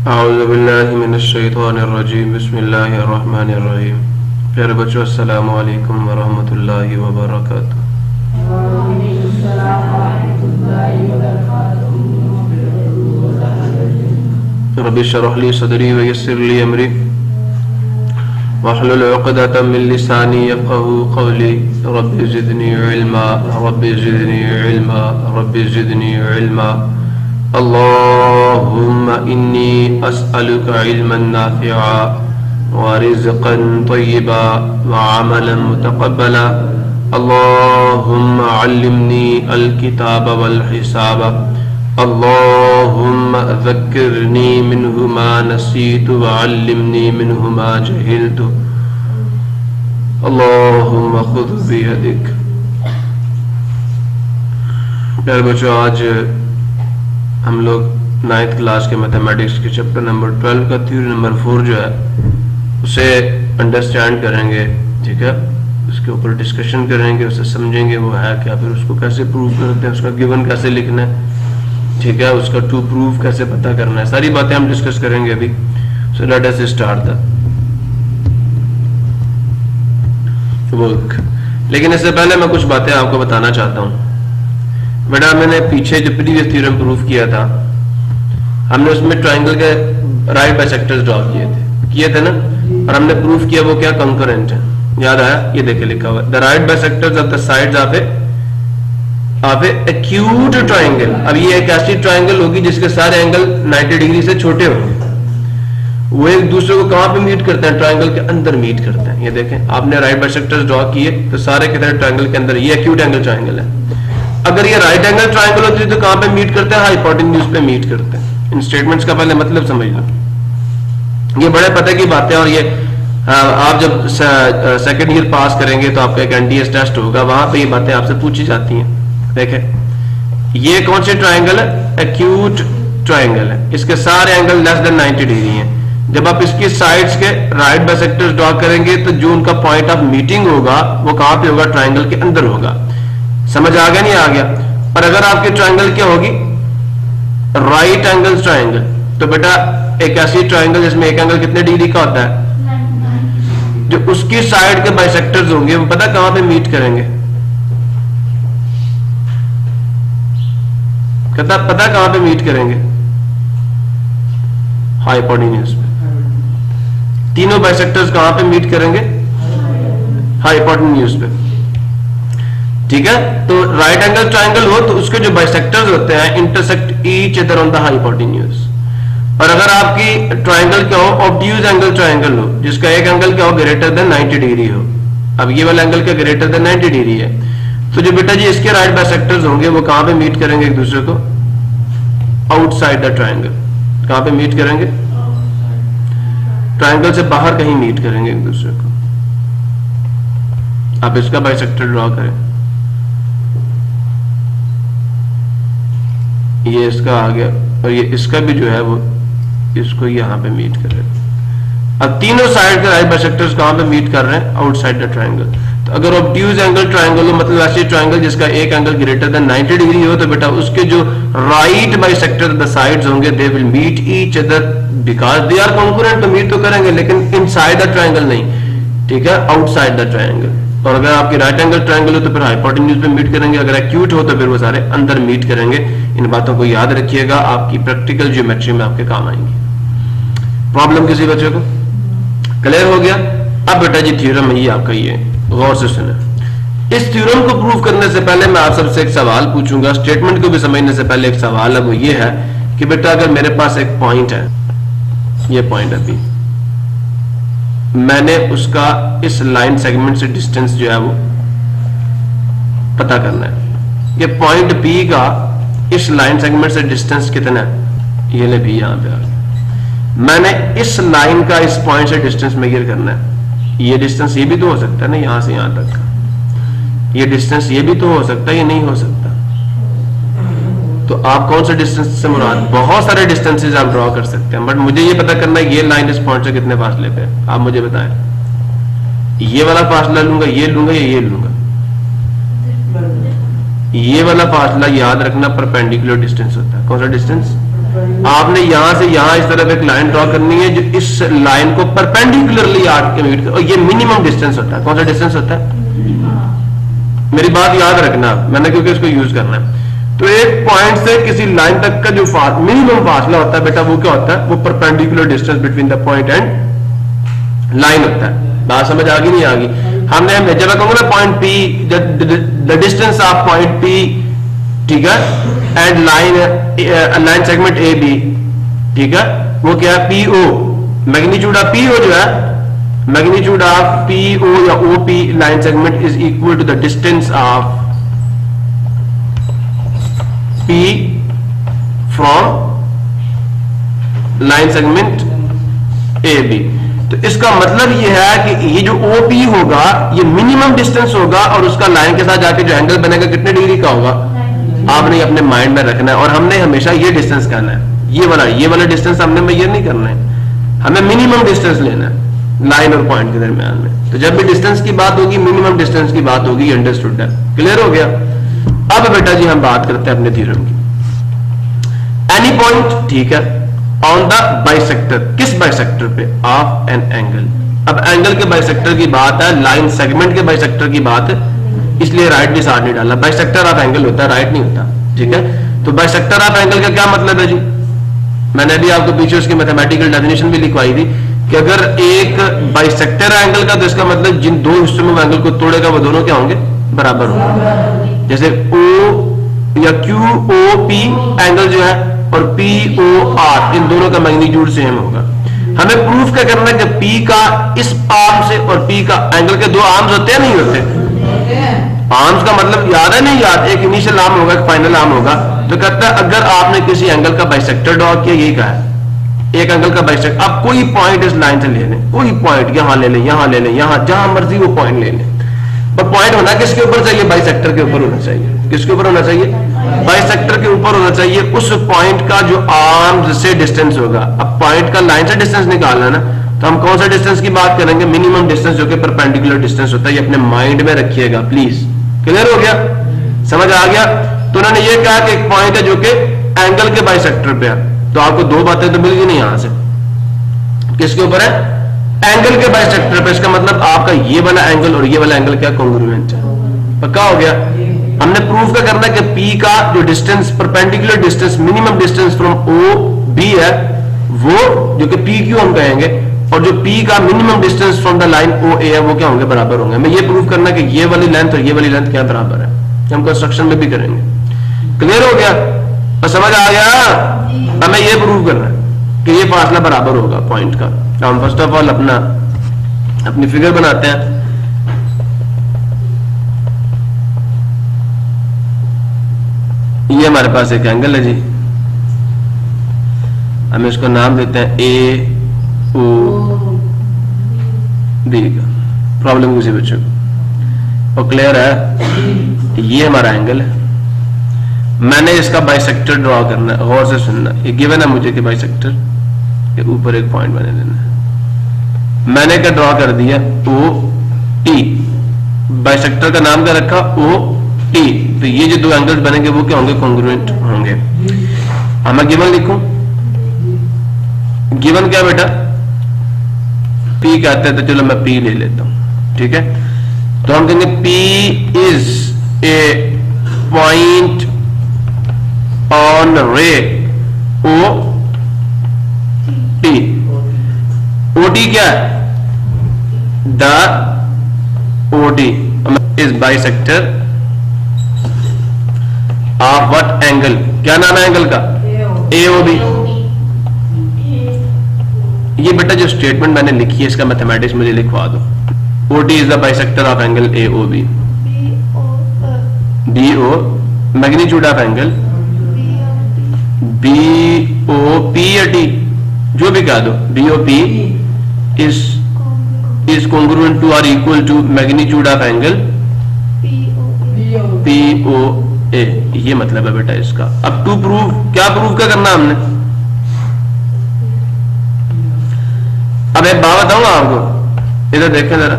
औज़ुबिल्लाहि मिनश्शैतानिर्रजीम बिस्मिल्लाहिर्रहमानिर्रहीम। प्यारे बच्चों, अस्सलामु अलैकुम व रहमतुल्लाहि व बरकातुहू। रब्बि इश्रह ली सदरी व यस्सिर ली अमरी वहलुल उक़दतम मिन लिसानी यफ़क़हू क़ौली। Rabbi ज़िदनी इल्मा rabbi ज़िदनी इल्मा rabbi ज़िदनी इल्मा। अल्लाहुम्मा इन्नी अस्अलुका इल्मन नाफ़िआ व रिज़्क़न तय्यिबा व अमलन मुतक़ब्बला। अल्लाहुम्मा अल्लिमनी अल-किताब वल हिसाब। अल्लाहुम्मा ज़क्किरनी मिन्हु मा नसीतु व अल्लिमनी मिन्हु मा जहिलतु। अल्लाहुम्मा खुज़ बियदिक। प्यारे बच्चों, आज हम लोग 9th क्लास के मैथमेटिक्स के चैप्टर नंबर 12 का थ्योरी नंबर 4 जो है उसे अंडरस्टैंड करेंगे। ठीक है, उसके ऊपर डिस्कशन करेंगे, उसे समझेंगे वो है क्या, फिर उसको कैसे प्रूव करते हैं, उसका गिवन कैसे लिखना है, ठीक है, उसका टू प्रूफ कैसे पता करना है, सारी बातें हम डिस्कस करेंगे अभी। So let us start the work. लेकिन इससे पहले मैं कुछ बातें आपको बताना चाहता हूँ। बेटा, मैंने पीछे जो प्रीवियस थ्योरम प्रूफ किया था, हमने उसमें ट्राइंगल के राइट बाइसेक्टर्स ड्रॉ किए थे ना, और हमने प्रूफ किया वो क्या कंकरेंट है। याद आया? ये देखे लिखा हुआ the right bisectors of the sides of A acute triangle. अब ये एक ऐसी ट्राइंगल होगी जिसके सारे एंगल 90 डिग्री से छोटे होंगे। वो एक दूसरे को कहां पे मीट करते हैं? ट्राइंगल के अंदर मीट करते हैं। ये देखें, आपने राइट बाइसेक्टर्स ड्रॉ किए तो सारे के सारे ट्राइंगल के अंदर, ये एक्यूट एंगल ट्राइंगल है। अगर ये राइट एंगल ट्राइंगल होती है तो कहां पे मीट करते हैं? हाइपोटेन्यूज पे मीट करते हैं। इन स्टेटमेंट्स का पहले मतलब समझ लो, ये बड़े पते की बातें। और ये आप जब सेकंड ईयर पास करेंगे तो आपका एक एनडीएस टेस्ट होगा, वहां पे ये बातें आपसे पूछी जाती हैं। देखें, ये कौन से ट्राइंगल है? एक्यूट ट्राइंगल है। इसके सारे एंगल लेस देन 90 डिग्री हैं। जब आप इसकी साइड्स के राइट बाइसेक्टर्स ड्रॉ करेंगे तो जो उनका पॉइंट ऑफ मीटिंग होगा वो कहां पे होगा? ट्राइंगल के अंदर होगा। समझ आ गया? नहीं आ गया? और अगर आपकी ट्राइंगल क्या होगी? राइट एंगल ट्राइंगल, तो बेटा एक ऐसी ट्राइंगल जिसमें एक एंगल कितने डिग्री का होता है, जो उसकी साइड के बाइसेक्टर्स होंगे वो पता कहां पे मीट करेंगे? पता कहां पे मीट करेंगे? हाइपोटेन्यूज पे। तीनों बाइसेक्टर्स कहां पे मीट करेंगे? हाइपोटेन्यूज पे। ठीक है, तो राइट एंगल ट्राइंगल हो तो उसके जो बाइसेक्टर्स होते हैं intersect each other on the hypotenuse. और अगर आपकी ट्राइंगल क्या हो? ऑब्ट्यूज एंगल ट्राइंगल हो, जिसका एक एंगल क्या हो? ग्रेटर देन 90 डिग्री हो। अब ये वाला एंगल क्या ग्रेटर देन 90 डिग्री है, तो जो बेटा जी इसके राइट बाइसेक्टर्स होंगे वो कहां पे मीट करेंगे एक दूसरे को? Outside the triangle. कहां पे मीट करेंगे? ट्राइंगल से बाहर कहीं मीट करेंगे एक दूसरे को। आप इसका बाइसेक्टर ड्रॉ करें, ये इसका आ गया, और ये इसका भी जो है वो इसको यहां पे मीट कर रहे हैं। अब तीनों साइड के राइट बाइसेक्टर्स कहां पे मीट कर रहे हैं? Outside the triangle. तो अगर ऑब्ट्यूज एंगल ट्राइंगल हो, मतलब ऐसे ट्राइंगल जिसका एक एंगल ग्रेटर देन 90 डिग्री हो, तो बेटा उसके जो राइट बाइसेक्टर द साइड्स होंगे they will meet each other because they are concurrent. तो मीट तो करेंगे लेकिन इनसाइड द ट्राइंगल नहीं, ठीक है, आउटसाइड द ट्राइंगल। और अगर आपकी राइट एंगल ट्राइंगल हो तो फिर हाइपोटेन्यूज पे मीट करेंगे, अगर एक्यूट हो तो फिर वो सारे अंदर मीट करेंगे। इन बातों को याद रखिएगा, आपकी प्रैक्टिकल ज्योमेट्री में आपके काम आएंगी। प्रॉब्लम किसी बच्चे को क्लियर हो गया? अब बेटा जी थ्योरम है ये आपका, ये गौर से सुने। इस थ्योरम को प्रूव करने से पहले मैं आप सबसे एक सवाल पूछूंगा, स्टेटमेंट को भी समझने से पहले एक सवाल है, वो ये है कि बेटा अगर मेरे पास एक पॉइंट है, ये पॉइंट अभी मैंने उसका इस लाइन सेगमेंट से डिस्टेंस जो है वो पता करना है। ये पॉइंट बी का इस लाइन सेगमेंट से डिस्टेंस कितना है? ये ले भी यहां पे आ गया। मैंने इस लाइन का इस पॉइंट से डिस्टेंस मेजर करना है। ये डिस्टेंस ये भी तो हो सकता है ना, यहां से यहां तक का। ये डिस्टेंस ये भी तो हो सकता है, ये नहीं हो सकता। तो आप कौन सा डिस्टेंस से मुराद? बहुत सारे डिस्टेंसेस आप ड्रॉ कर सकते हैं, बट मुझे ये पता करना है ये लाइन इस पॉइंट से कितने फासले पे है। आप मुझे बताएं, ये वाला फासला लूंगा, ये लूंगा या ये लूंगा? ये वाला फासला याद रखना परपेंडिकुलर डिस्टेंस होता है। कौन सा डिस्टेंस? आपने यहां से यहां इस तरफ एक लाइन ड्रॉ करनी है जो इस लाइन को परपेंडिकुलरली आके मीट कर, और ये मिनिमम डिस्टेंस होता है। कौन सा डिस्टेंस होता है? मेरी बात याद रखना मैंने, क्योंकि इसको यूज करना है। तो एक पॉइंट से किसी लाइन तक का जो मिनिमम फासला होता है बेटा, वो क्या होता है? वो perpendicular distance between the point and line होता है। बात समझ आ गई नहीं आ गई? हमने जब मैं कहूंगा ना point P, the distance of point P, ठीक है, and line segment A B, ठीक है, वो क्या है? P O, magnitude of P O जो है, मैग्नीट्यूड ऑफ पी ओ या O P line segment is equal to the distance of P from line segment A B. तो इसका मतलब यह है कि ये जो OP होगा ये मिनिमम डिस्टेंस होगा, और उसका लाइन के साथ जाके जो एंगल बनेगा कितने डिग्री का होगा आपने अपने माइंड में रखना है। और हमने हमेशा ये डिस्टेंस करना है, ये वाला डिस्टेंस हमने मेजर नहीं करना है, हमें मिनिमम डिस्टेंस लेना है लाइन और पॉइंट के दरमियान में। तो जब भी डिस्टेंस की बात होगी, मिनिमम डिस्टेंस की बात होगी। अंडरस्टूड है? क्लियर हो गया? अब बेटा जी हम बात करते हैं अपने थ्योरम की। एनी पॉइंट, ठीक है, ऑन द बाइसेक्टर, किस बाइसेक्टर पे? Of an angle. अब एंगल के बाइसेक्टर की बात है, लाइन सेगमेंट के बाइसेक्टर की बात है, इसलिए राइट भी साथ नहीं डाला। बाइसेक्टर ऑफ एंगल होता है, राइट नहीं होता, ठीक है। तो बाइसेक्टर ऑफ एंगल का क्या मतलब है जी? मैंने अभी आपको पीछे उसकी मैथमेटिकल डेफिनेशन भी लिखवाई थी कि अगर एक बाइसेक्टर एंगल का, तो इसका मतलब जिन दो हिस्सों में एंगल को तोड़ेगा वो दोनों क्या होंगे? बराबर होंगे। जैसे O या QOP एंगल जो है और POR, इन दोनों का मैग्नीट्यूड सेम होगा। हमें प्रूफ क्या करना है कि P का इस आर्म से और P का, एंगल के दो आर्म्स होते हैं नहीं होते? आर्म्स का मतलब याद है नहीं याद? एक इनिशियल आर्म होगा, एक फाइनल आर्म होगा। तो कहता है अगर आपने किसी एंगल का बाइसेक्टर ड्रॉ किया, यही कहा है एक एंगल का बाइसेक्टर, आप कोई पॉइंट इस लाइन से ले लें, कोई पॉइंट यहां ले लें, यहां ले लें, यहां जहां मर्जी वो पॉइंट ले लें। पर पॉइंट होना किसके ऊपर चाहिए? बाइसेक्टर के ऊपर होना चाहिए। किसके ऊपर होना चाहिए? बाइसेक्टर के ऊपर होना चाहिए। उस पॉइंट का जो आर्म से डिस्टेंस होगा, अब पॉइंट का लाइन से डिस्टेंस निकालना है ना, तो हम कौन सा डिस्टेंस की बात करेंगे? मिनिमम डिस्टेंस, जो कि परपेंडिकुलर डिस्टेंस होता है। ये अपने माइंड में रखिएगा प्लीज। क्लियर हो गया? समझ आ गया? तो उन्होंने ये कहा कि एक पॉइंट है जो कि एंगल के बाइसेक्टर पे है। तो आपको दो बातें तो मिल गई नहीं यहां से। किसके ऊपर है? एंगल के बाइसेक्टर पे। इसका मतलब आपका ये वाला एंगल और ये वाला एंगल क्या कॉन्ग्रुएंट है? पक्का हो गया? हमने प्रूफ क्या करना है कि P का जो distance, perpendicular distance, minimum distance from OB है, वो जो कि PQ हम कहेंगे, और जो P का minimum distance from the line OA है, वो क्या होंगे? बराबर होंगे। हमें ये प्रूफ करना है कि ये वाली लेंथ और ये वाली लेंथ क्या बराबर है। हम कंस्ट्रक्शन में भी करेंगे। क्लियर हो गया? और समझ आ गया? हमें ये प्रूव करना है कि ये फासला बराबर होगा पॉइंट का। हम फर्स्ट ऑफ ऑल अपनी फिगर बनाते हैं। ये हमारे पास एक एंगल है जी, हम इसको नाम देते हैं AOB का। प्रॉब्लम किसी बच्चों को और क्लियर है? ये हमारा एंगल है, मैंने इसका बाइसेक्टर ड्रॉ करना है। गौर से सुनना, ये गिवन है मुझे कि बाइसेक्टर के ऊपर एक पॉइंट बने देना है। मैंने क्या ड्रॉ कर दिया? OT। बाइसेक्टर का नाम क्या रखा? OT। तो ये जो दो एंगल्स बनेंगे वो क्या होंगे? कॉन्ग्रुएंट होंगे। अब मैं गिवन लिखूं। गिवन क्या बेटा? P कहते हैं, तो चलो मैं P ले लेता हूं, ठीक है। तो हम कहेंगे P is a point on रे OT। OT क्या है? The OT is bisector of what angle? क्या नाम है एंगल का? AOB। ये बेटा जो स्टेटमेंट मैंने लिखी है इसका मैथमेटिक्स मुझे लिखवा दो। OT is the bisector of angle AOB। BO magnitude of angle BOP या T, जो भी कह दो। BOP is congruent to or equal to magnitude of angle POA। ये मतलब है बेटा इसका। अब टू प्रूव, क्या प्रूव क्या करना हमने? अब एक बात बताऊंगा आपको, इधर देखें जरा।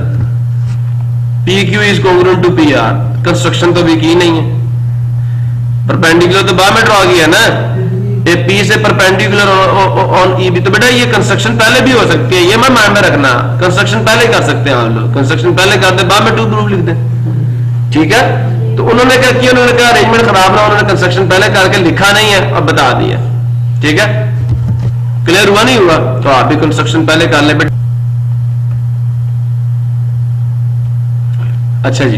PQ is congruent to PR। Construction तो भी की नहीं है, परपेंडिकुलर तो बाद में ड्रॉ किया ना। ए पी से परपेंडिकुलर ऑन ई बी, तो बेटा ये कंस्ट्रक्शन पहले भी हो सकती है, ये मैं माइंड में रखना, कंस्ट्रक्शन पहले कर सकते हैं आप लोग, कंस्ट्रक्शन पहले करते बाद में टू प्रूफ लिख दें, ठीक है। तो उन्होंने क्या किया, उन्होंने कहा अरेंजमेंट खराब रहा, उन्होंने कंस्ट्रक्शन पहले करके लिखा नहीं है और बता दिया, ठीक है। क्लियर हुआ नहीं हुआ? तो आप भी कंस्ट्रक्शन पहले कर ले बेटा। अच्छा जी,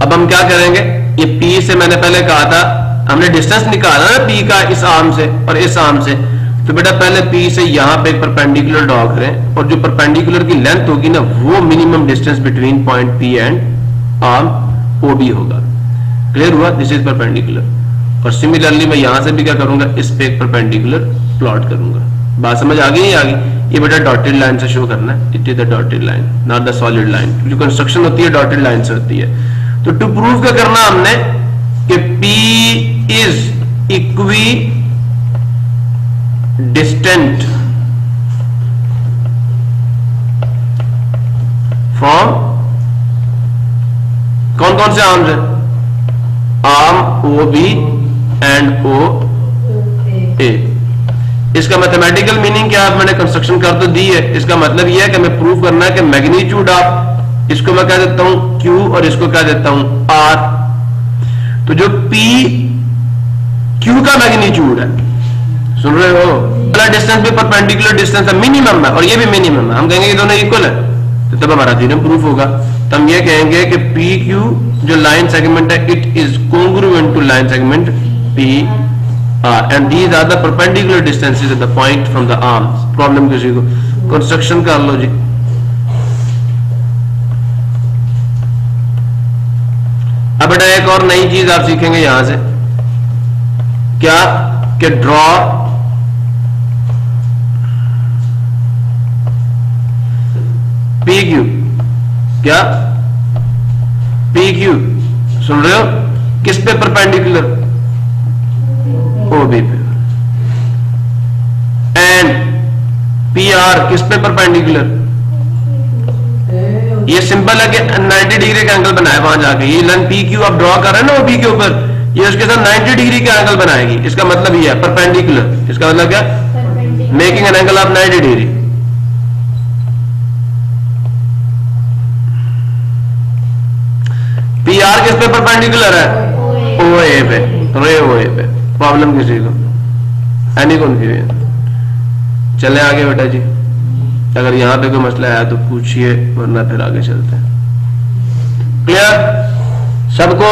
अब हम क्या करेंगे, ये पी से मैंने पहले कहा था, हमने डिस्टेंस निकाला ना पी का इस आर्म से और इस आर्म से, तो बेटा पहले पी से यहां पे एक परपेंडिकुलर ड्रॉ करें, और जो परपेंडिकुलर की लेंथ होगी ना वो minimum distance between point P and arm O B होगा। क्लियर हुआ? This is perpendicular. और सिमिलरली मैं यहां से भी क्या करूंगा, इस पे एक परपेंडिकुलर प्लॉट करूंगा। बात समझ आ गई? नहीं आ गई? ये बेटा डॉटेड लाइन से शो करना है, it is the dotted line not the solid line. जो कंस्ट्रक्शन होती है डॉटेड लाइन से होती है। तो टू प्रूव क्या करना हमने कि P is equi distant from कौन कौन से आर्म्स है, आर्म ओ बी एंड ओ ए। इसका मैथमेटिकल मीनिंग क्या है, मैंने कंस्ट्रक्शन कर तो दी है, इसका मतलब यह है कि हमें प्रूव करना है कि मैग्नीट्यूड ऑफ, इसको मैं कह देता हूं Q और इसको कह देता हूं R। तो जो P Q का मैग्नीट्यूड है, सुन रहे हो, पहला डिस्टेंस भी परपेंडिकुलर डिस्टेंस है, मिनिमम है, और ये भी मिनिमम है, हम कहेंगे ये दोनों इक्वल है, तो तब हमारा थ्योरम प्रूफ होगा। तो हम ये कहेंगे कि PQ जो लाइन सेगमेंट है, it is congruent to line segment PR, and these are the perpendicular distances at the point from the arms। Problem किसी को कंस्ट्रक्शन कर लो जी। अब बेटा एक और नई चीज आप सीखेंगे यहां से, क्या कि ड्रॉ PQ, क्या PQ सुन रहे हो, किस पे परपेंडिकुलर, OB पे, एंड PR किस पे परपेंडिकुलर, ये सिंपल है कि 90 डिग्री का एंगल बनाए वहां जाके, ये लाइन PQ आप ड्रॉ कर रहे हैं ना OB के ऊपर, ये उसके साथ 90 डिग्री का एंगल बनाएगी। इसका मतलब ये है परपेंडिकुलर, इसका मतलब क्या, making an angle of 90 degree. PR किस पे परपेंडिकुलर है, OA पे, रे OA पे। प्रॉब्लम किसी को, एनी कंफ्यूजन? चले आगे बेटा जी, अगर यहां पे कोई मसला है तो पूछिए, वरना फिर आगे चलते हैं। क्लियर सबको?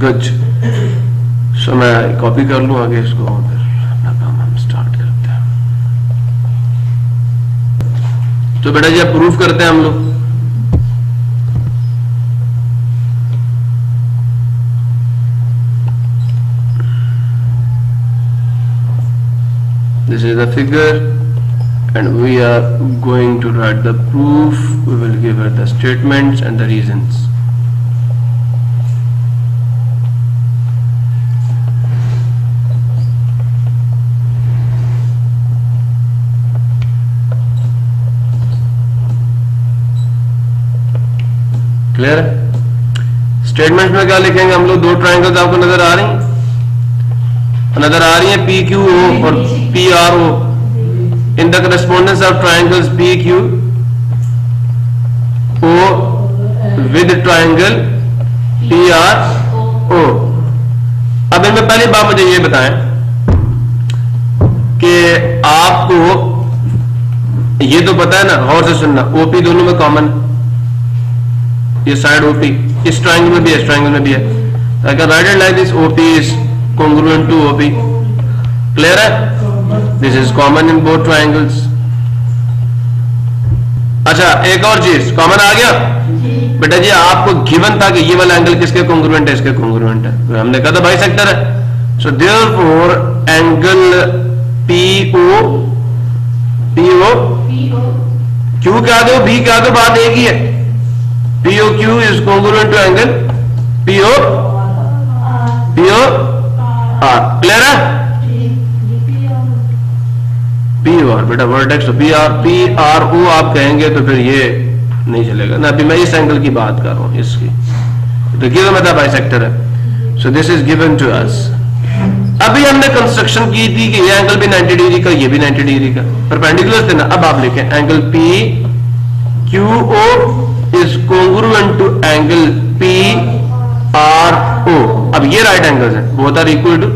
गुड। सो मैं कॉपी कर लूं आगे इसको, फिर अपना काम हम स्टार्ट करते हैं। तो बेटा जी अब प्रूफ करते हैं हम लोग। This is the figure and we are going to write the proof. We will give her the statements and the reasons. Clear? Statements में क्या लिखेंगे हम लोग, दो ट्राइंगल्स आपको नजर आ रही हैं, नजर आ रही है PQO और PRO। In the correspondence of triangles PQO with triangle PRO। अब इनमें पहली बात मुझे ये बताएं कि आपको ये तो पता है ना, गौर से सुनना, OP दोनों में कॉमन, ये साइड OP इस ट्राइंगल में भी है, इस ट्राइंगल में भी है। I can write it like this, OP is congruent to OP। Clear है? This is common in both triangles. अच्छा एक और चीज कॉमन आ गया बेटा जी, आपको गिवन था कि ये वाला एंगल किसके कॉन्ग्रुएंट है, इसके कॉन्ग्रुएंट है, तो हमने कहा था बाइसेक्टर है। So therefore angle PO Q के आगे B के आगे बात एक ही है, POQ is congruent to angle PO R। Clear है? PR बेटा वर्टेक्स, तो PRO आप कहेंगे तो फिर ये नहीं चलेगा ना। अभी मैं इस एंगल की बात कर रहा हूं, इसकी, तो गिवन मतलब बाइसेक्टर है। So this is given to us. अभी हमने कंस्ट्रक्शन की थी कि ये एंगल भी 90 डिग्री का, ये भी 90 डिग्री का, परपेंडिकुलर थे ना। अब आप लिखें angle P Q O is congruent to angle P R O. अब ये राइट एंगल्स हैं, both are equal to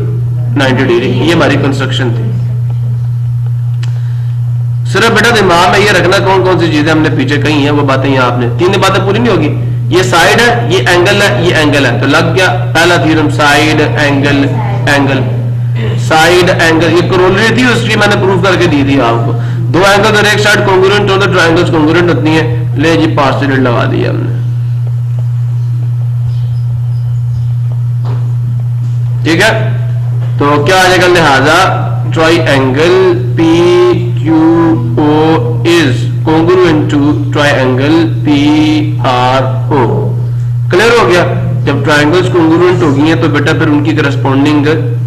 90 degree. ये हमारी कंस्ट्रक्शन थी। सिर्फ बेटा दिमाग में ये रखना कौन कौन सी चीजें हमने पीछे कही हैं, वो बातें यहाँ आपने, तीन बातें पूरी नहीं होगी। ये साइड है, ये एंगल है, ये एंगल है, तो लग गया पहला theorem, side angle angle side angle. ये कोरोलरी थी, उसकी मैंने प्रूफ करके दी थी आपको। दो एंगल और एक साइड कॉन्ग्रुएंट हो तो ट्रायंगल्स कॉन्ग्रुएंट होती हैं। ले जी पास्टेड लगा दिया हमने, ठीक है। तो क्या आ जाएगा, लिहाजा triangle P Q O is congruent to triangle P R O. Clear हो गया। जब ट्रायंगल्स कॉन्ग्रुएंट होगी हैं तो बेटा फिर उनकी करस्पॉन्डिंग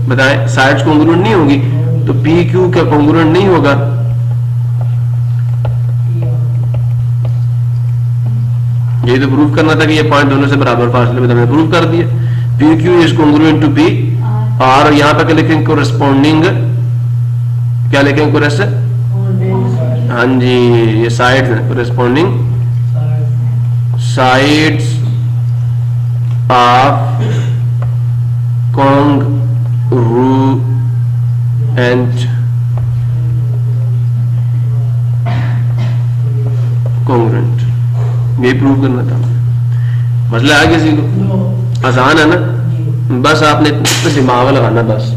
बताएं, साइड्स कॉन्ग्रुएंट नहीं होगी तो पी क्यू क्या कॉन्ग्रुएंट नहीं होगा। ये तो प्रूफ करना था कि ये पॉइंट दोनों से बराबर फासले में, हमने प्रूफ कर दिया। P Q is congruent to P R, यहां पर क्या लिखेंगे, कोरेस्पॉन्डिंग, क्या लिखेंगे कोरेस, हाँ जी ये साइड्स है, corresponding sides of congruent congruent, ये प्रूव करना था। मसला है किसी को, आसान है ना, बस आपने दिमाग लगाना बस।